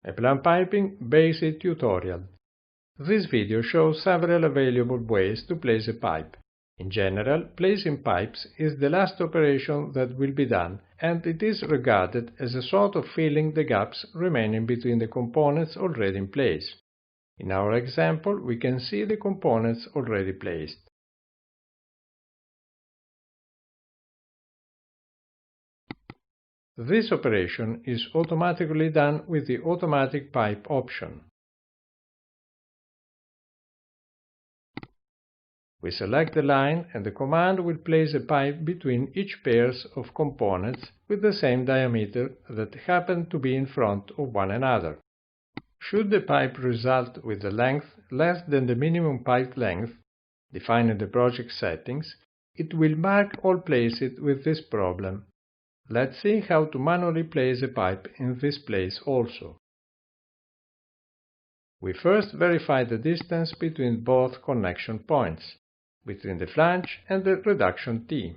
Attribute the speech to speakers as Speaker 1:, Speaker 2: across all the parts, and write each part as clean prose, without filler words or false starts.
Speaker 1: EPLANT Piping Basic tutorial. This video shows several available ways to place a pipe. In general, placing pipes is the last operation that will be done, and it is regarded as a sort of filling the gaps remaining between the components already in place. In our example, we can see the components already placed. This operation is automatically done with the automatic pipe option. We select the line and the command will place a pipe between each pairs of components with the same diameter that happen to be in front of one another. Should the pipe result with a length less than the minimum pipe length, defined in the project settings, it will mark all places with this problem. Let's see how to manually place a pipe in this place also. We first verify the distance between both connection points, between the flange and the reduction T.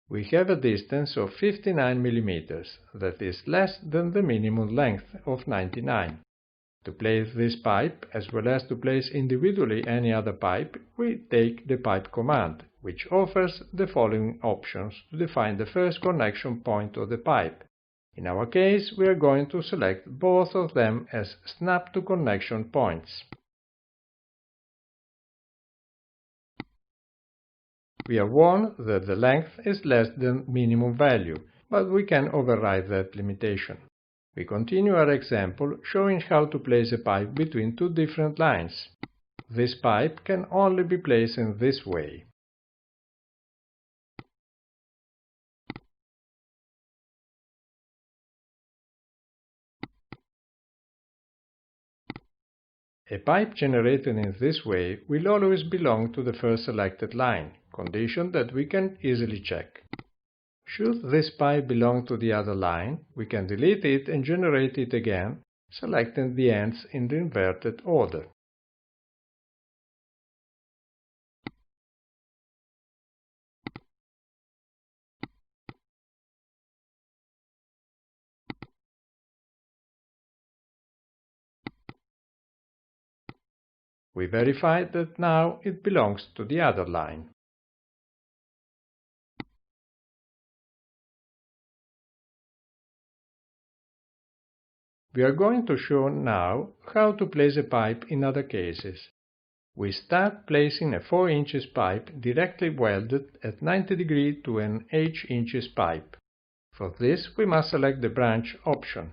Speaker 1: We have a distance of 59 mm, that is less than the minimum length of 99. To place this pipe, as well as to place individually any other pipe, we take the pipe command, which offers the following options to define the first connection point of the pipe. In our case, we are going to select both of them as snap to connection points. We are warned that the length is less than minimum value, but we can override that limitation. We continue our example showing how to place a pipe between two different lines. This pipe can only be placed in this way. A pipe generated in this way will always belong to the first selected line, condition that we can easily check. Should this pipe belong to the other line, we can delete it and generate it again, selecting the ends in the inverted order. We verify that now it belongs to the other line. We are going to show now how to place a pipe in other cases. We start placing a 4 inches pipe directly welded at 90 degrees to an 8 inches pipe. For this, we must select the branch option.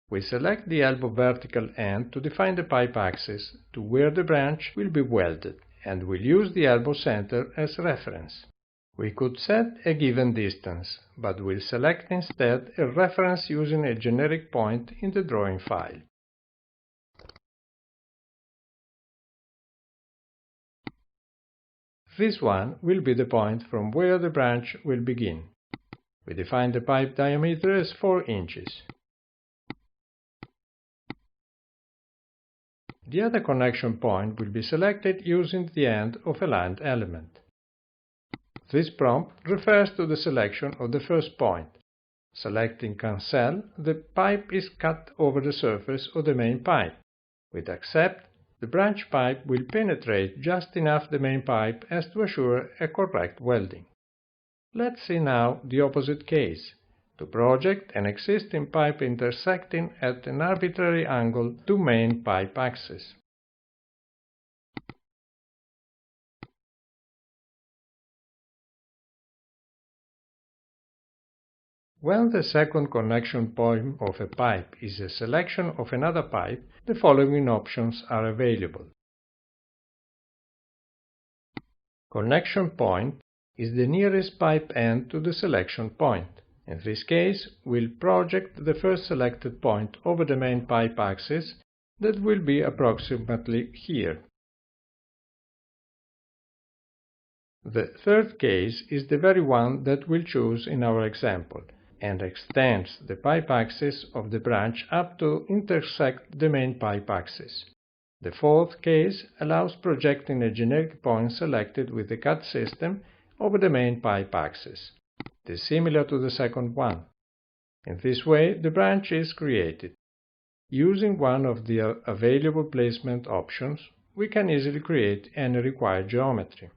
Speaker 1: We select the elbow vertical end to define the pipe axis to where the branch will be welded, and we'll use the elbow center as reference. We could set a given distance, but we'll select instead a reference using a generic point in the drawing file. This one will be the point from where the branch will begin. We define the pipe diameter as 4 inches. The other connection point will be selected using the end of a lined element. This prompt refers to the selection of the first point. Selecting Cancel, the pipe is cut over the surface of the main pipe. With Accept, the branch pipe will penetrate just enough the main pipe as to assure a correct welding. Let's see now the opposite case. To project an existing pipe intersecting at an arbitrary angle to main pipe axis. When the second connection point of a pipe is a selection of another pipe, the following options are available. Connection point is the nearest pipe end to the selection point. In this case, we'll project the first selected point over the main pipe axis that will be approximately here. The third case is the very one that we'll choose in our example. and extends the pipe axis of the branch up to intersect the main pipe axis. The fourth case allows projecting a generic point selected with the cut system over the main pipe axis. It is similar to the second one. In this way, the branch is created. Using one of the available placement options, we can easily create any required geometry.